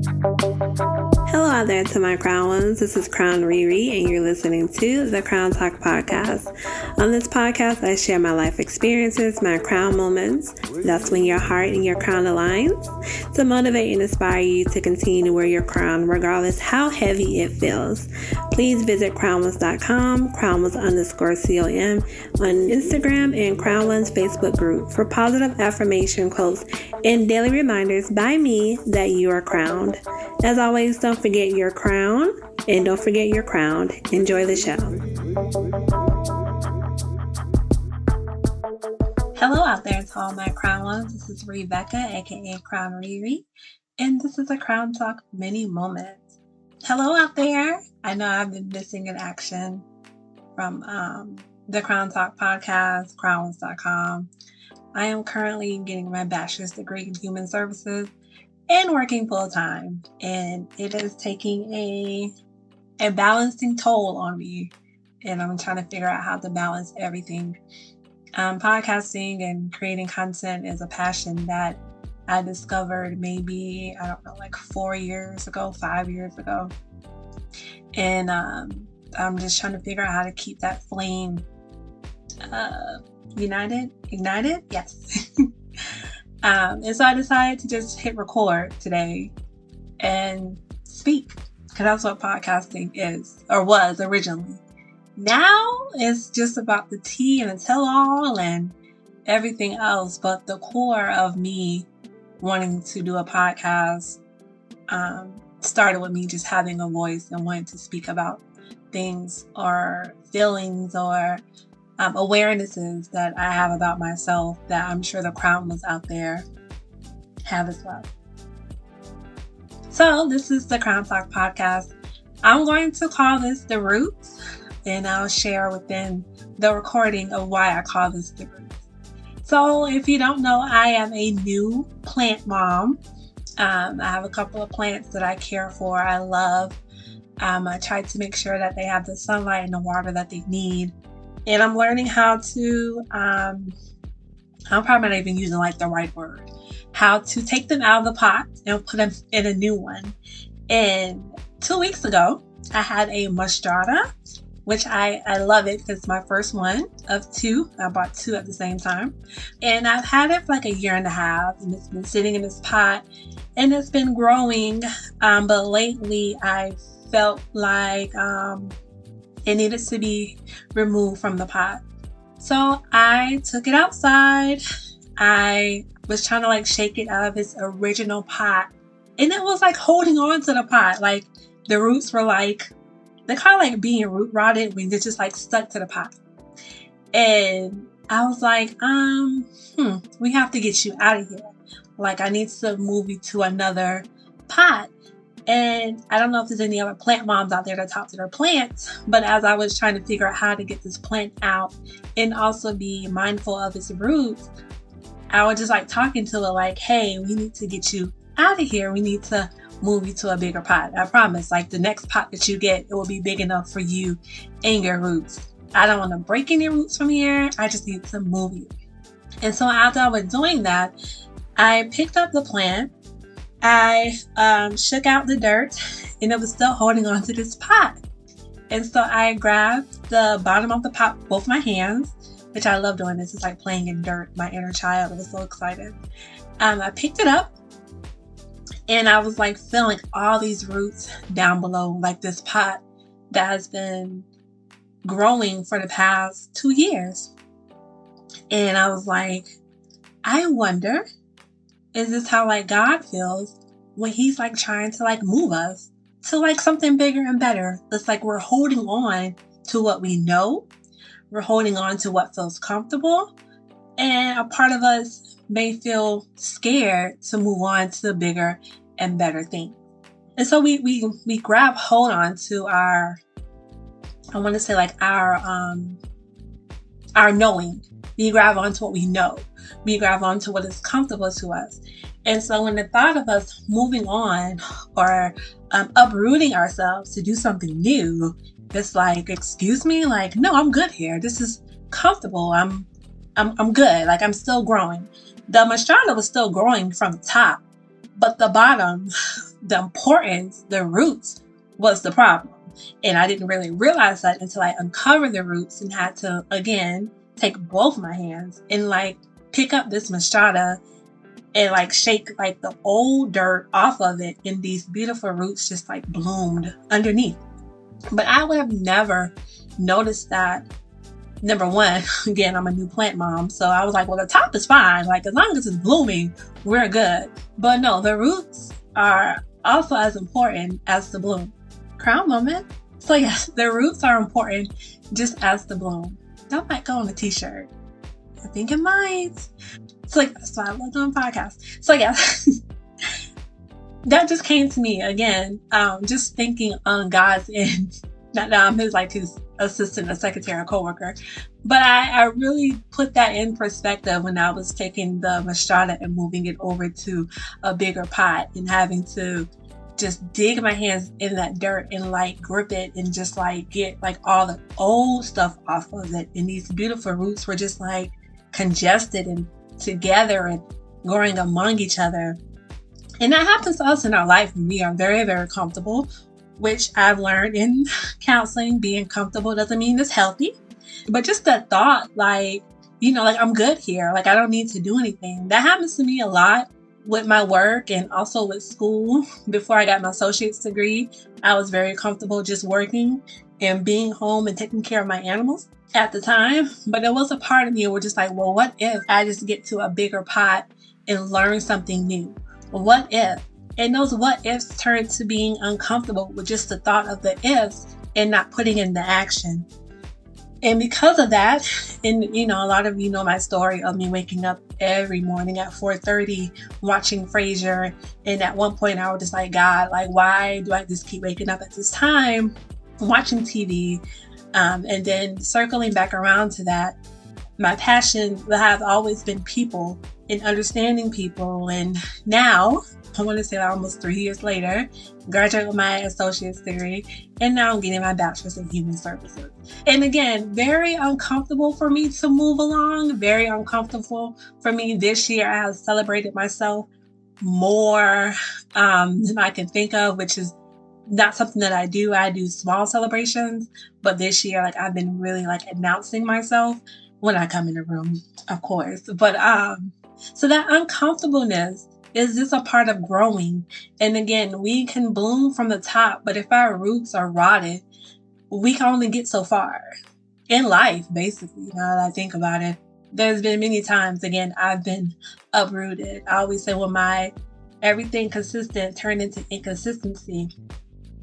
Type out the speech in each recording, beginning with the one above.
Hello out there to my crown ones. This is Crown ReRe, and you're listening to the CrownTalk Podcast. On this podcast, I share my life experiences, my crown moments. That's when your heart and your crown aligns, to motivate and inspire you to continue to wear your crown, regardless how heavy it feels. Please visit crownless.com, crownless_com on Instagram, and Crownless Facebook group for positive affirmation quotes and daily reminders by me that you are crowned. As always, don't forget your crown, and don't forget your crown. Enjoy the show. Hello out there to all my crown ones. This is Rebecca, aka Crown ReRe, and this is a Crown Talk mini moment. Hello out there. I know I've been missing in action from the CrownTalk Podcast, crownless.com. I am currently getting my bachelor's degree in human services and working full time, and it is taking a balancing toll on me, and I'm trying to figure out how to balance everything. Podcasting and creating content is a passion that I discovered maybe, like 5 years ago, and I'm just trying to figure out how to keep that flame ignited, yes. And so I decided to just hit record today and speak, because that's what podcasting is, or was originally. Now it's just about the tea and the tell-all and everything else, but the core of me wanting to do a podcast started with me just having a voice and wanting to speak about things or feelings or awarenesses that I have about myself that I'm sure the crownless out there have as well. So this is the CrownTalk Podcast. I'm going to call this The Roots, and I'll share within the recording of why I call this The Roots. So if you don't know, I am a new plant mom. I have a couple of plants that I care for, I love. I try to make sure that they have the sunlight and the water that they need. And I'm learning how to, I'm probably not even using the right word, how to take them out of the pot and put them in a new one. And 2 weeks ago, I had a monstera, which I love it because it's my first one of two. I bought two at the same time. And I've had it for like 1.5 years, and it's been sitting in this pot and it's been growing. But lately I felt like it needed to be removed from the pot. So I took it outside. I was trying to shake it out of its original pot. And it was holding on to the pot. The roots were they call it being root rotted when they're just stuck to the pot. And I was we have to get you out of here. I need to move you to another pot. And I don't know if there's any other plant moms out there that talk to their plants, but as I was trying to figure out how to get this plant out and also be mindful of its roots, I was just talking to it hey, we need to get you out of here. We need to move you to a bigger pot. I promise, the next pot that you get, it will be big enough for you and your roots. I don't want to break any roots from here. I just need to move you. And so after I was doing that, I picked up the plant. I shook out the dirt, and it was still holding on to this pot. And so I grabbed the bottom of the pot with both my hands, which I love doing this. It's playing in dirt. My inner child was so excited. I picked it up, and I was feeling all these roots down below, this pot that has been growing for the past 2 years. And I was I wonder, is this how God feels when he's trying to move us to something bigger and better? It's we're holding on to what we know. We're holding on to what feels comfortable. And a part of us may feel scared to move on to bigger and better things. And so we grab hold on to our knowing. We grab onto what we know. We grab onto what is comfortable to us. And so when the thought of us moving on or uprooting ourselves to do something new, it's excuse me, no, I'm good here. This is comfortable. I'm good. I'm still growing. The monstera was still growing from the top, but the bottom the importance, the roots was the problem. And I didn't really realize that until I uncovered the roots and had to, again, take both my hands and like pick up this monstera and like shake like the old dirt off of it, and these beautiful roots just like bloomed underneath. But I would have never noticed that. Number one, again, I'm a new plant mom, so I was like, well, the top is fine. Like, as long as it's blooming, we're good. But no, the roots are also as important as the bloom. Crown moment. So yes, the roots are important just as the bloom. That might go on a t-shirt. I think it might. So like, that's why I love doing podcasts. So yeah, that just came to me again, just thinking on God's end. Not that I'm his assistant, a secretary, a coworker, but I really put that in perspective when I was taking the monstera and moving it over to a bigger pot and having to just dig my hands in that dirt and like grip it and just like get like all the old stuff off of it. And these beautiful roots were just like congested and together and growing among each other. And that happens to us in our life when we are very, very comfortable, which I've learned in counseling. Being comfortable doesn't mean it's healthy, but just the thought, like, you know, like I'm good here. Like I don't need to do anything. That happens to me a lot with my work and also with school. Before I got my associate's degree, I was very comfortable just working and being home and taking care of my animals at the time. But there was a part of me where just like, well, what if I just get to a bigger pot and learn something new? What if? And those what ifs turn to being uncomfortable with just the thought of the ifs and not putting into action. And because of that, and you know, a lot of you know my story of me waking up every morning at 4:30 watching Frasier. And at one point I was just like, God, like, why do I just keep waking up at this time watching TV? And then circling back around to that, my passion has always been people and understanding people. And now, I want to say that almost 3 years later, graduated with my associate's degree, and now I'm getting my bachelor's in human services. And again, very uncomfortable for me to move along, very uncomfortable for me this year. I have celebrated myself more than I can think of, which is not something that I do. I do small celebrations, but this year, like I've been really like announcing myself when I come in the room, of course. But so that uncomfortableness is just a part of growing. And again, we can bloom from the top, but if our roots are rotted, we can only get so far in life, basically. Now that I think about it, there's been many times, again, I've been uprooted. I always say when my everything consistent turned into inconsistency.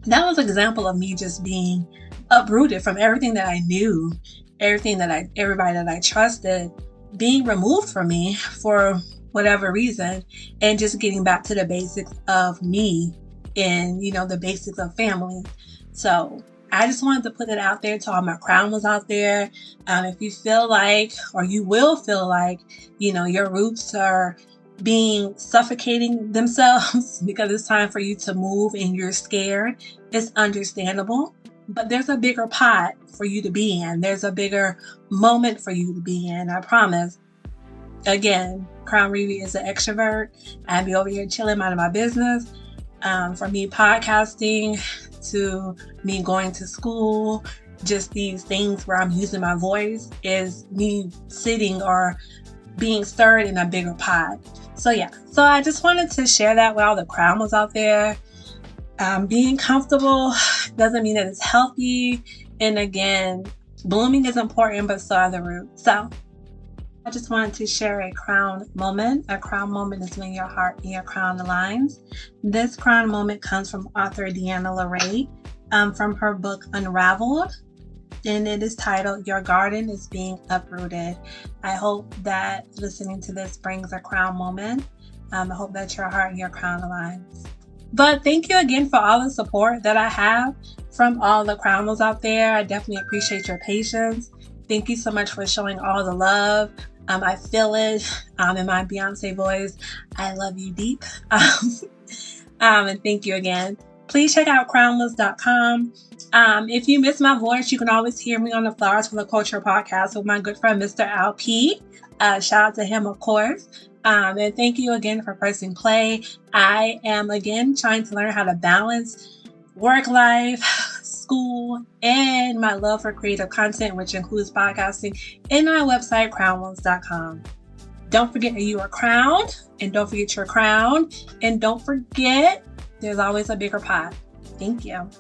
That was an example of me just being uprooted from everything that I knew, everybody that I trusted being removed from me for whatever reason, and just getting back to the basics of me and, you know, the basics of family. So I just wanted to put it out there to all my crowners out there. If you feel like, or you will feel like, you know, your roots are suffocating themselves because it's time for you to move and you're scared, it's understandable. But there's a bigger pot for you to be in. There's a bigger moment for you to be in, I promise. Again, Crown ReRe is an extrovert. I'd be over here chilling, minding my business. From me podcasting to me going to school, just these things where I'm using my voice is me sitting or being stirred in a bigger pot. So yeah, so I just wanted to share that with all the crowners out there. Being comfortable doesn't mean that it's healthy. And again, blooming is important, but so are the roots. So I just wanted to share a crown moment. A crown moment is when your heart and your crown aligns. This crown moment comes from author Deanna LaRae from her book Unraveled. And it is titled, Your Garden is Being Uprooted. I hope that listening to this brings a crown moment. I hope that your heart and your crown aligns. But thank you again for all the support that I have from all the crowners out there. I definitely appreciate your patience. Thank you so much for showing all the love. I feel it in my Beyonce voice. I love you deep. And thank you again. Please check out crownless.com. If you miss my voice, you can always hear me on the Flowers for the Culture podcast with my good friend, Mr. LP. Shout out to him, of course. And thank you again for pressing play. I am, again, trying to learn how to balance work life, school, and my love for creative content, which includes podcasting, in my website, crownless.com. Don't forget that you are crowned, and don't forget your crown, and don't forget there's always a bigger pot. Thank you.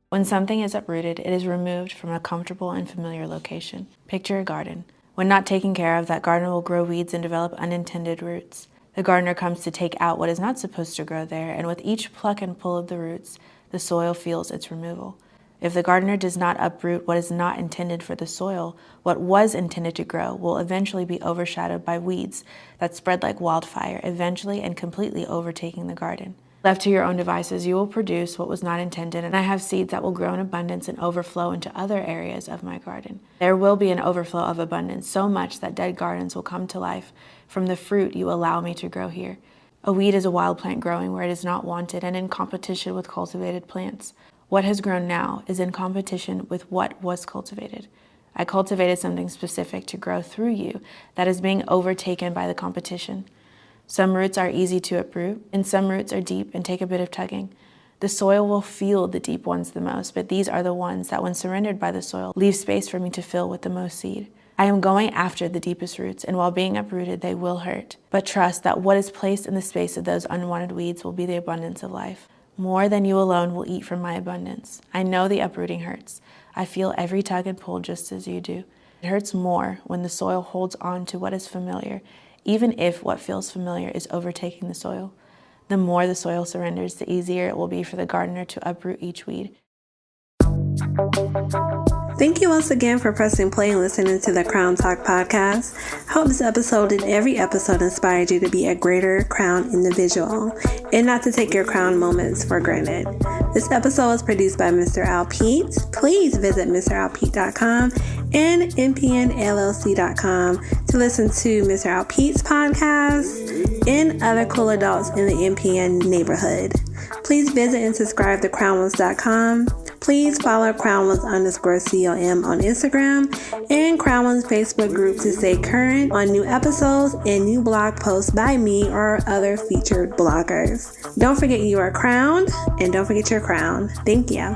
When something is uprooted, it is removed from a comfortable and familiar location. Picture a garden. When not taken care of, that garden will grow weeds and develop unintended roots. The gardener comes to take out what is not supposed to grow there, and with each pluck and pull of the roots, the soil feels its removal. If the gardener does not uproot what is not intended for the soil, what was intended to grow will eventually be overshadowed by weeds that spread like wildfire, eventually and completely overtaking the garden. Left to your own devices, you will produce what was not intended, and I have seeds that will grow in abundance and overflow into other areas of my garden. There will be an overflow of abundance, so much that dead gardens will come to life from the fruit you allow me to grow here. A weed is a wild plant growing where it is not wanted and in competition with cultivated plants. What has grown now is in competition with what was cultivated. I cultivated something specific to grow through you that is being overtaken by the competition. Some roots are easy to uproot, and some roots are deep and take a bit of tugging. The soil will feel the deep ones the most, but these are the ones that, when surrendered by the soil, leave space for me to fill with the most seed. I am going after the deepest roots, and while being uprooted, they will hurt. But trust that what is placed in the space of those unwanted weeds will be the abundance of life. More than you alone will eat from my abundance. I know the uprooting hurts. I feel every tug and pull just as you do. It hurts more when the soil holds on to what is familiar, even if what feels familiar is overtaking the soil. The more the soil surrenders, the easier it will be for the gardener to uproot each weed. Thank you once again for pressing play and listening to the CrownTalk Podcast. I hope this episode and every episode inspired you to be a greater crown individual and not to take your crown moments for granted. This episode was produced by Mr. Alpete. Please visit MrAlpete.com and MPNLLC.com to listen to Mr. Alpete's podcast and other cool adults in the MPN neighborhood. Please visit and subscribe to crownless.com. Please follow crownless_COM on Instagram and Crownless Facebook group to stay current on new episodes and new blog posts by me or other featured bloggers. Don't forget you are crowned, and don't forget your crown. Thank you.